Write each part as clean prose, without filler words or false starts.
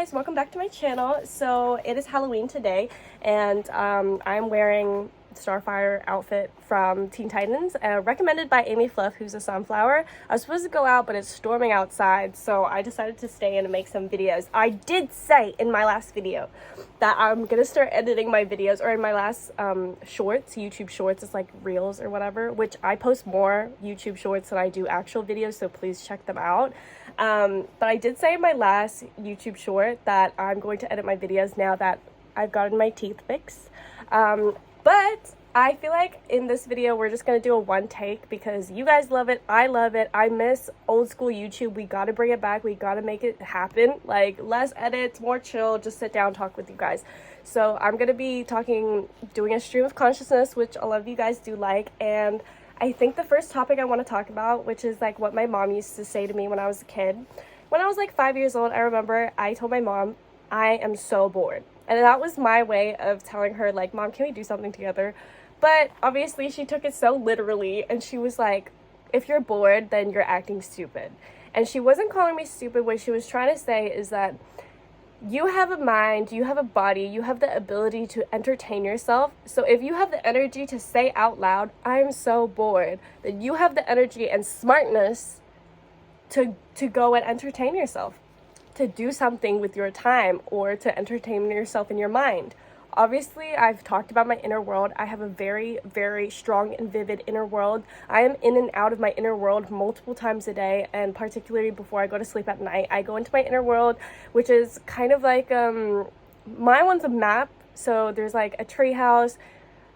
Guys, welcome back to my channel. So it is Halloween today, and I'm wearing Starfire outfit from Teen Titans, recommended by Amy Fluff, who's a sunflower. I was supposed to go out, but it's storming outside, so I decided to stay in and make some videos. I did say in my last video that I'm gonna start editing my videos, or in my last shorts, YouTube shorts, it's like reels or whatever, which I post more YouTube shorts than I do actual videos, so please check them out. But I did say in my last YouTube short that I'm going to edit my videos now that I've gotten my teeth fixed. But I feel like in this video, we're just going to do a one take because you guys love it. I love it. I miss old school YouTube. We got to bring it back. We got to make it happen. Like less edits, more chill, just sit down, talk with you guys. So I'm going to be doing a stream of consciousness, which a lot of you guys do like. And I think the first topic I want to talk about, which is like what my mom used to say to me when I was a kid. When I was like 5 years old, I remember I told my mom, I am so bored. And that was my way of telling her, like, Mom, can we do something together? But obviously she took it so literally, and she was like, if you're bored, then you're acting stupid. And she wasn't calling me stupid. What she was trying to say is that you have a mind, you have a body, you have the ability to entertain yourself. So if you have the energy to say out loud, I'm so bored, then you have the energy and smartness to go and entertain yourself, to do something with your time, or to entertain yourself in your mind. Obviously, I've talked about my inner world. I have a very, very strong and vivid inner world. I am in and out of my inner world multiple times a day, and particularly before I go to sleep at night, I go into my inner world, which is kind of like, my one's a map. So there's like a tree house,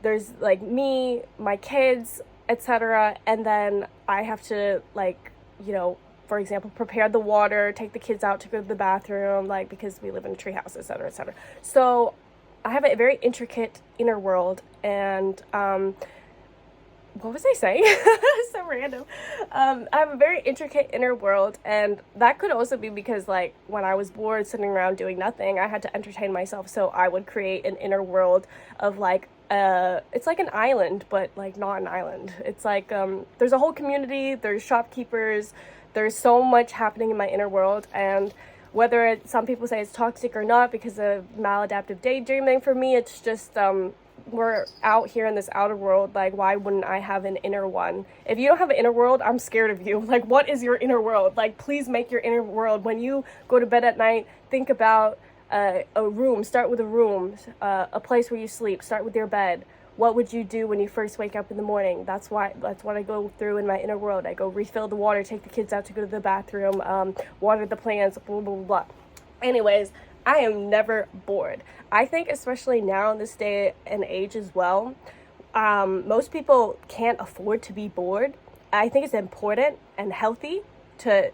there's like me, my kids, etc. And then I have to, like, you know, for example, prepare the water, take the kids out to go to the bathroom, like, because we live in a tree house, etc., etc. So I have a very intricate inner world, and what was I saying? So random. I have a very intricate inner world, and that could also be because, like, when I was bored sitting around doing nothing, I had to entertain myself, so I would create an inner world of, like, it's like an island, but, like, not an island. It's like, there's a whole community, there's shopkeepers, there's so much happening in my inner world, and whether some people say it's toxic or not because of maladaptive daydreaming, for me it's just we're out here in this outer world. Like, why wouldn't I have an inner one? If you don't have an inner world, I'm scared of you. Like, what is your inner world? Like, please make your inner world. When you go to bed at night, think about a room. Start with a room, a place where you sleep. Start with your bed. What would you do when you first wake up in the morning? That's what I go through in my inner world. I go refill the water, take the kids out to go to the bathroom, water the plants, blah, blah, blah. Anyways, I am never bored. I think especially now in this day and age as well, most people can't afford to be bored. I think it's important and healthy to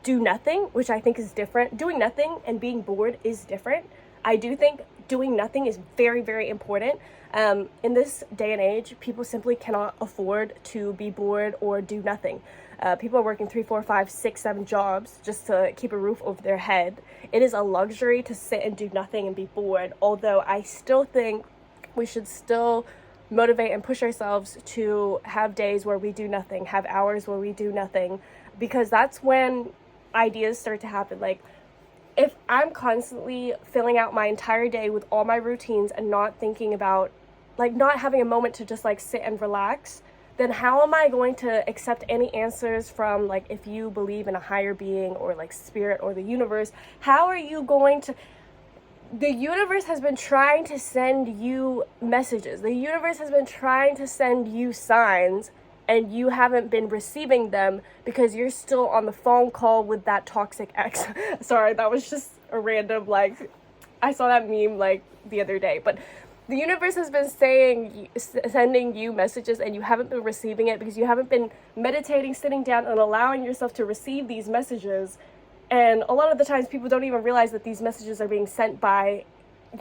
do nothing, which I think is different. Doing nothing and being bored is different. I do think doing nothing is very, very important. In this day and age, people simply cannot afford to be bored or do nothing. People are working 3, 4, 5, 6, 7 jobs just to keep a roof over their head. It is a luxury to sit and do nothing and be bored, although I still think we should still motivate and push ourselves to have days where we do nothing, have hours where we do nothing, because that's when ideas start to happen. Like, if I'm constantly filling out my entire day with all my routines and not thinking about, like, not having a moment to just, like, sit and relax, then how am I going to accept any answers from, like, if you believe in a higher being or, like, spirit or the universe? How are you going to... The universe has been trying to send you messages. The universe has been trying to send you signs, and you haven't been receiving them because you're still on the phone call with that toxic ex. Sorry, that was just a random, like, I saw that meme, like, the other day. But the universe has been sending you messages, and you haven't been receiving it because you haven't been meditating, sitting down, and allowing yourself to receive these messages. And a lot of the times people don't even realize that these messages are being sent by,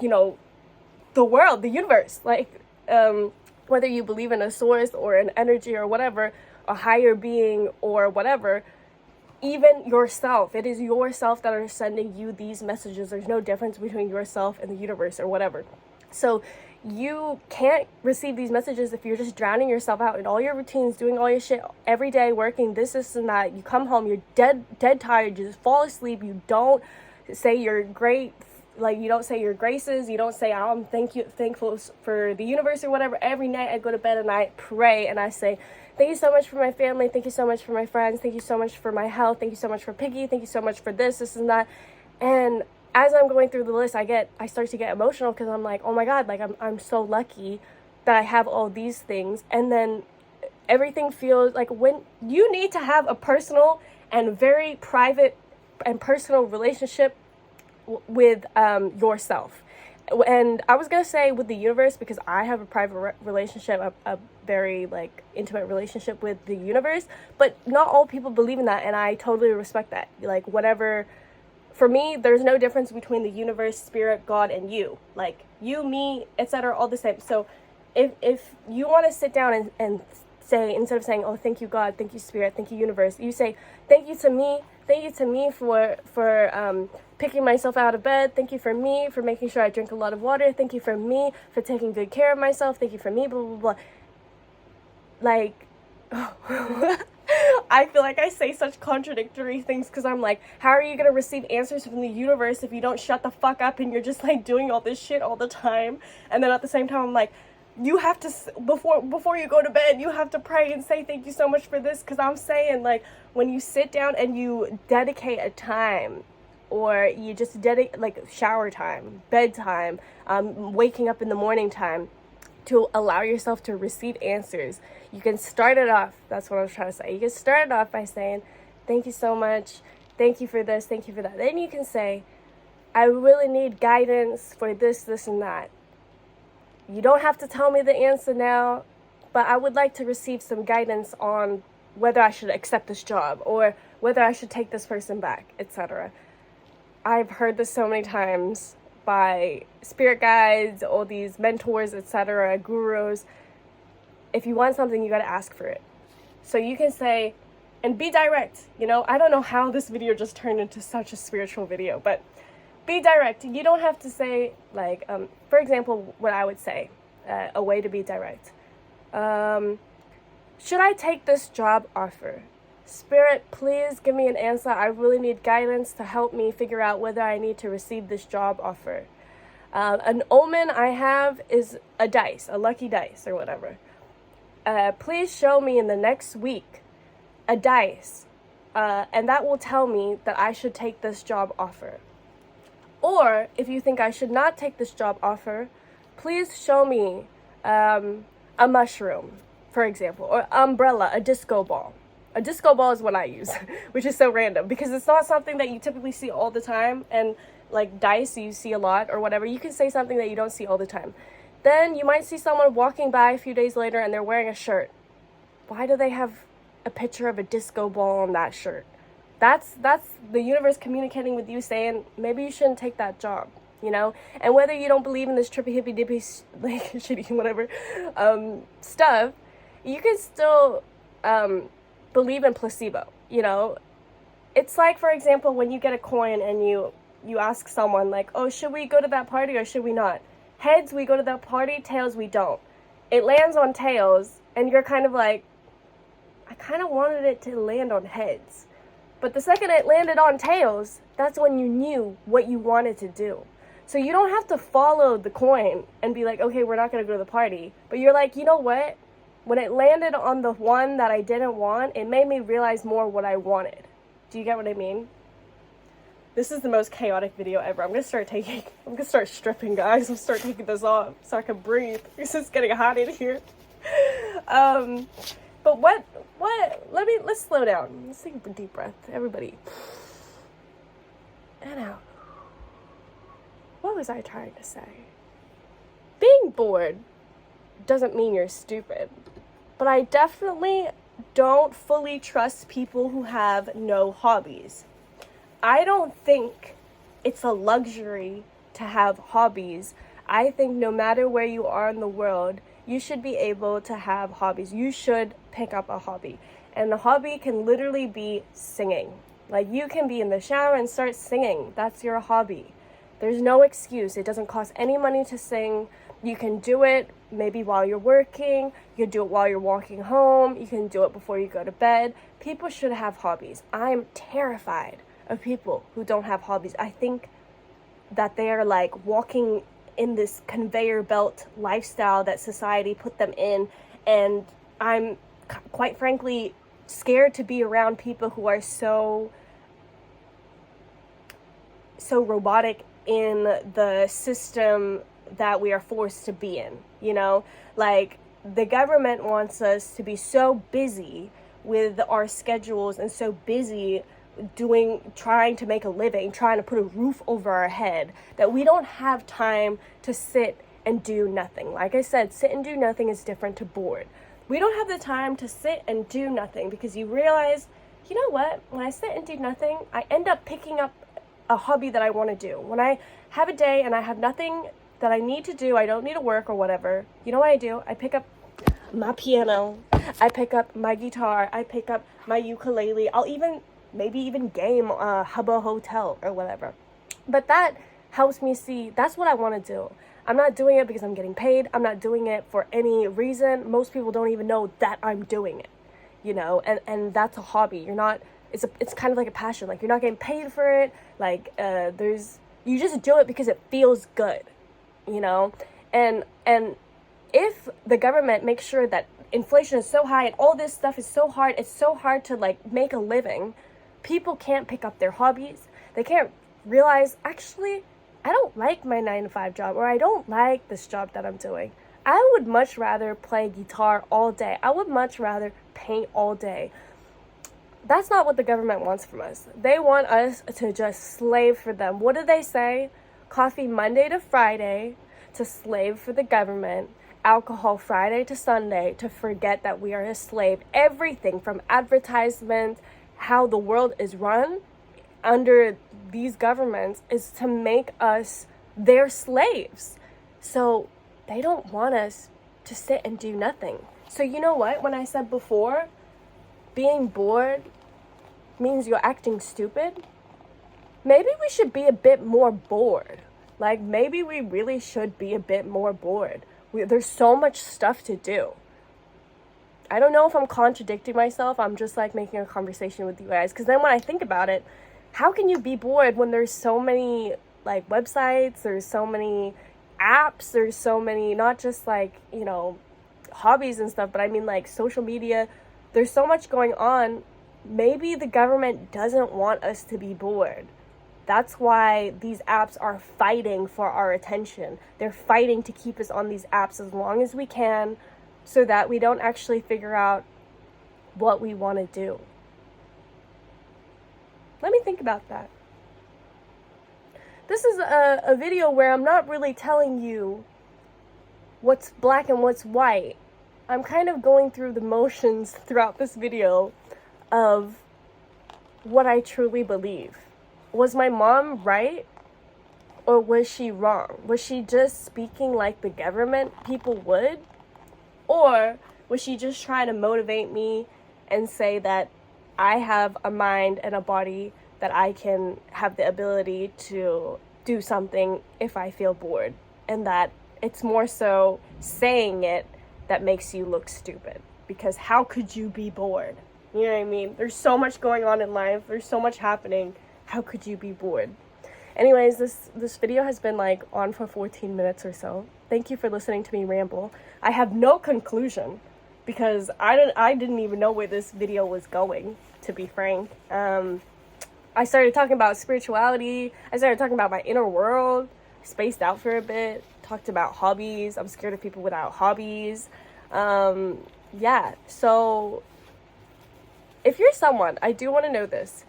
you know, the world, the universe. Like, whether you believe in a source or an energy or whatever, a higher being or whatever, even yourself, it is yourself that are sending you these messages. There's no difference between yourself and the universe or whatever. So you can't receive these messages if you're just drowning yourself out in all your routines, doing all your shit every day, working this and that. You come home, you're dead tired, you just fall asleep, you don't say your great, like, you don't say your graces, you don't say I'm thankful for the universe or whatever. Every night I go to bed and I pray and I say, thank you so much for my family, thank you so much for my friends, thank you so much for my health, thank you so much for Piggy, thank you so much for this and that. And as I'm going through the list, I start to get emotional because I'm like, oh my God, like I'm so lucky that I have all these things. And then everything feels like, when you need to have a personal and very private and personal relationship with yourself. And I was gonna say with the universe, because I have a private relationship, a very like intimate relationship with the universe, but not all people believe in that, and I totally respect that. Like, whatever, for me, there's no difference between the universe, spirit, God, and you. Like, you, me, etc., all the same. So if you want to sit down and say, instead of saying, oh, thank you God, thank you spirit, thank you universe, you say, thank you to me for picking myself out of bed, thank you for me for making sure I drink a lot of water, thank you for me for taking good care of myself, thank you for me, blah blah blah. Like, I feel like I say such contradictory things because I'm like, how are you gonna receive answers from the universe if you don't shut the fuck up and you're just like doing all this shit all the time? And then at the same time I'm like, you have to, before you go to bed, you have to pray and say thank you so much for this, because I'm saying, like, when you sit down and you dedicate a time, or you just dedicate, like, shower time, bedtime, waking up in the morning time, to allow yourself to receive answers, you can start it off, that's what I was trying to say, you can start it off by saying, thank you so much, thank you for this, thank you for that. Then you can say, I really need guidance for this, and that. You don't have to tell me the answer now, but I would like to receive some guidance on whether I should accept this job or whether I should take this person back, etc. I've heard this so many times by spirit guides, all these mentors, etc., gurus. If you want something, you got to ask for it. So you can say, and be direct, you know? I don't know how this video just turned into such a spiritual video, but be direct. You don't have to say, like, for example, what I would say, a way to be direct. Should I take this job offer? Spirit, please give me an answer. I really need guidance to help me figure out whether I need to receive this job offer. An omen I have is a dice, a lucky dice or whatever. Please show me in the next week a dice, and that will tell me that I should take this job offer. Or, if you think I should not take this job offer, please show me a mushroom, for example, or umbrella, a disco ball. A disco ball is what I use, which is so random, because it's not something that you typically see all the time, and like dice you see a lot or whatever. You can say something that you don't see all the time. Then you might see someone walking by a few days later and they're wearing a shirt. Why do they have a picture of a disco ball on that shirt? That's the universe communicating with you, saying maybe you shouldn't take that job, you know? And whether you don't believe in this trippy hippy dippy like shitty whatever stuff, you can still believe in placebo, you know? It's like, for example, when you get a coin and you ask someone like, oh, should we go to that party or should we not? Heads, we go to that party. Tails, we don't. It lands on tails and you're kind of like, I kind of wanted it to land on heads. But the second it landed on tails, that's when you knew what you wanted to do. So you don't have to follow the coin and be like, okay, we're not going to go to the party. But you're like, you know what? When it landed on the one that I didn't want, it made me realize more what I wanted. Do you get what I mean? This is the most chaotic video ever. I'm going to start stripping, guys. I'm going to start taking this off so I can breathe. It's just getting hot in here. But let's slow down. Let's take a deep breath, everybody. And out. What was I trying to say? Being bored doesn't mean you're stupid. But I definitely don't fully trust people who have no hobbies. I don't think it's a luxury to have hobbies. I think no matter where you are in the world, you should be able to have hobbies. You should pick up a hobby. And the hobby can literally be singing. Like, you can be in the shower and start singing. That's your hobby. There's no excuse. It doesn't cost any money to sing. You can do it maybe while you're working. You can do it while you're walking home. You can do it before you go to bed. People should have hobbies. I'm terrified of people who don't have hobbies. I think that they are like walking in this conveyor belt lifestyle that society put them in, and I'm quite frankly scared to be around people who are so robotic in the system that we are forced to be in, you know? Like, the government wants us to be so busy with our schedules and so busy trying to make a living, trying to put a roof over our head, that we don't have time to sit and do nothing. Like I said, sit and do nothing is different to bored. We don't have the time to sit and do nothing, because you realize, you know what, when I sit and do nothing, I end up picking up a hobby that I want to do. When I have a day and I have nothing that I need to do, I don't need to work or whatever, you know what I do? I pick up my piano, I pick up my guitar, I pick up my ukulele, I'll maybe even game Hubba Hotel or whatever. But that helps me see that's what I want to do. I'm not doing it because I'm getting paid. I'm not doing it for any reason. Most people don't even know that I'm doing it, you know, and that's a hobby. You're not, it's kind of like a passion. Like, you're not getting paid for it. Like, you just do it because it feels good, you know? And if the government makes sure that inflation is so high and all this stuff is so hard, it's so hard to like make a living, people can't pick up their hobbies. They can't realize, actually, I don't like my 9-to-5 job, or I don't like this job that I'm doing. I would much rather play guitar all day. I would much rather paint all day. That's not what the government wants from us. They want us to just slave for them. What do they say? Coffee Monday to Friday, to slave for the government. Alcohol Friday to Sunday, to forget that we are a slave. Everything from advertisement, how the world is run under these governments, is to make us their slaves. So they don't want us to sit and do nothing. So you know what? When I said before, being bored means you're acting stupid, maybe we should be a bit more bored. Like, maybe we really should be a bit more bored. There's so much stuff to do. I don't know if I'm contradicting myself. I'm just like making a conversation with you guys. Because then when I think about it, how can you be bored when there's so many like websites, there's so many apps, there's so many, not just like, you know, hobbies and stuff, but I mean like social media. There's so much going on. Maybe the government doesn't want us to be bored. That's why these apps are fighting for our attention. They're fighting to keep us on these apps as long as we can, so that we don't actually figure out what we want to do. Let me think about that. This is a video where I'm not really telling you what's black and what's white. I'm kind of going through the motions throughout this video of what I truly believe. Was my mom right, or was she wrong? Was she just speaking like the government people would? Or was she just trying to motivate me and say that I have a mind and a body, that I can have the ability to do something if I feel bored, and that it's more so saying it that makes you look stupid? Because how could you be bored? You know what I mean? There's so much going on in life. There's so much happening. How could you be bored? Anyways, this video has been like on for 14 minutes or so. Thank you for listening to me ramble. I have no conclusion, because I didn't even know where this video was going, to be frank. I started talking about spirituality. I started talking about my inner world. Spaced out for a bit. Talked about hobbies. I'm scared of people without hobbies. Yeah, so if you're someone, I do want to know this.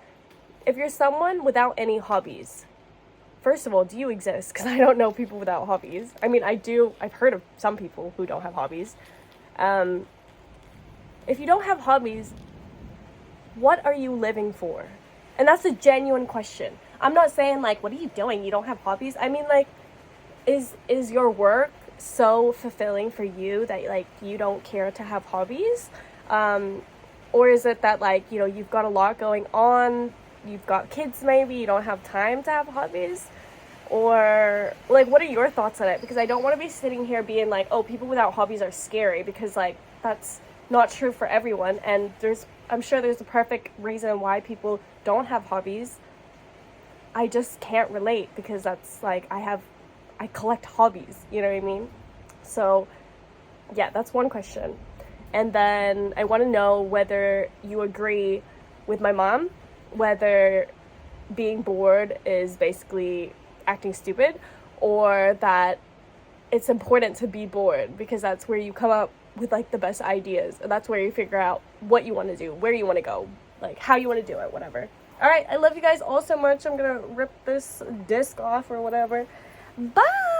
If you're someone without any hobbies, first of all, do you exist? Because I don't know people without hobbies. I mean, I've heard of some people who don't have hobbies. If you don't have hobbies, what are you living for? And that's a genuine question. I'm not saying like, what are you doing? You don't have hobbies? I mean, like, is your work so fulfilling for you that like you don't care to have hobbies? Or is it that like, you know, you've got a lot going on, you've got kids maybe, you don't have time to have hobbies? Or like, what are your thoughts on it? Because I don't want to be sitting here being like, oh, people without hobbies are scary, because like that's not true for everyone. And I'm sure there's a perfect reason why people don't have hobbies. I just can't relate because that's like I collect hobbies, you know what I mean? So yeah, that's one question. And then I want to know whether you agree with my mom, whether being bored is basically acting stupid, or that it's important to be bored because that's where you come up with like the best ideas, and that's where you figure out what you want to do, where you want to go, like how you want to do it, whatever. All right, I love you guys all so much. I'm gonna rip this disc off or whatever. Bye.